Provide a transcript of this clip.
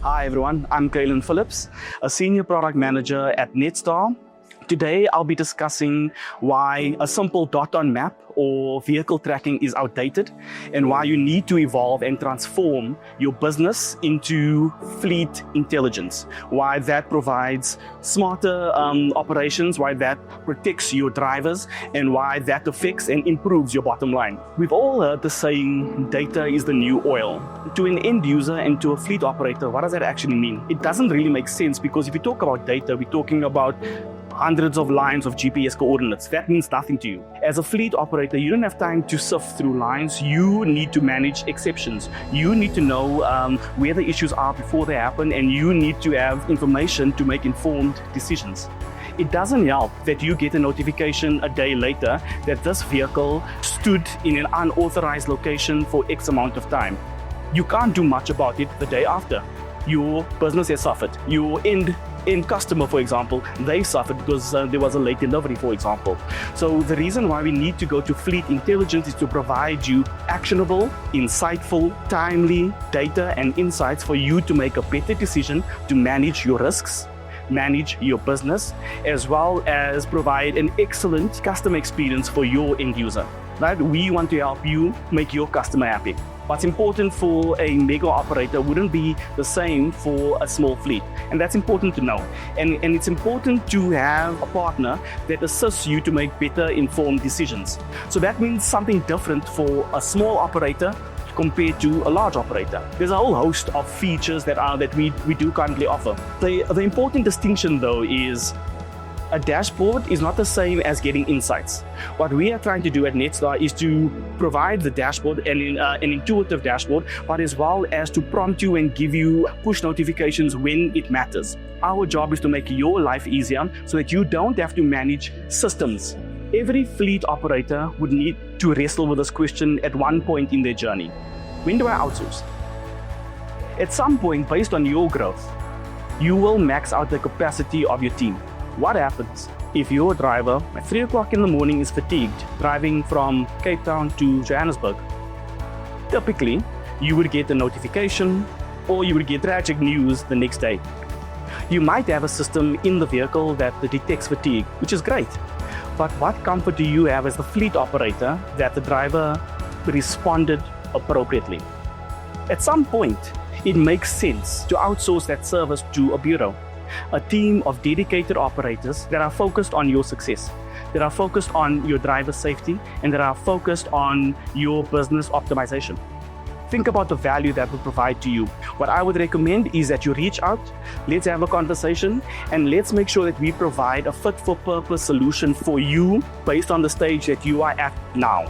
Hi everyone, I'm Kaylin Phillips, a Senior Product Manager at Netstar. Today I'll be discussing why a simple dot-on map or vehicle tracking is outdated and why you need to evolve and transform your business into fleet intelligence, why that provides smarter operations, why that protects your drivers, and why that affects and improves your bottom line. We've all heard the saying, data is the new oil. To an end user and to a fleet operator, what does that actually mean? It doesn't really make sense, because if you talk about data, we're talking about hundreds of lines of GPS coordinates. That means nothing to you. As a fleet operator, you don't have time to sift through lines. You need to manage exceptions. You need to know where the issues are before they happen, and you need to have information to make informed decisions. It doesn't help that you get a notification a day later that this vehicle stood in an unauthorized location for X amount of time. You can't do much about it the day after. Your business has suffered. Your end customer, for example, they suffered because there was a late delivery, for example. So the reason why we need to go to fleet intelligence is to provide you actionable, insightful, timely data and insights for you to make a better decision to manage your risks, manage your business, as well as provide an excellent customer experience for your end user. Right? We want to help you make your customer happy. What's important for a mega operator wouldn't be the same for a small fleet. And that's important to know. And it's important to have a partner that assists you to make better informed decisions. So that means something different for a small operator compared to a large operator. There's a whole host of features that we do currently offer. The important distinction though is a dashboard is not the same as getting insights. What we are trying to do at Netstar is to provide the dashboard and an intuitive dashboard, but as well as to prompt you and give you push notifications when it matters. Our job is to make your life easier so that you don't have to manage systems. Every fleet operator would need to wrestle with this question at one point in their journey. When do I outsource? At some point, based on your growth, you will max out the capacity of your team. What happens if your driver at 3 o'clock in the morning is fatigued driving from Cape Town to Johannesburg? Typically, you would get a notification or you would get tragic news the next day. You might have a system in the vehicle that detects fatigue, which is great. But what comfort do you have as the fleet operator that the driver responded appropriately? At some point, it makes sense to outsource that service to a bureau. A team of dedicated operators that are focused on your success, that are focused on your driver safety, and that are focused on your business optimization. Think about the value that will provide to you. What I would recommend is that you reach out, let's have a conversation, and let's make sure that we provide a fit-for-purpose solution for you based on the stage that you are at now.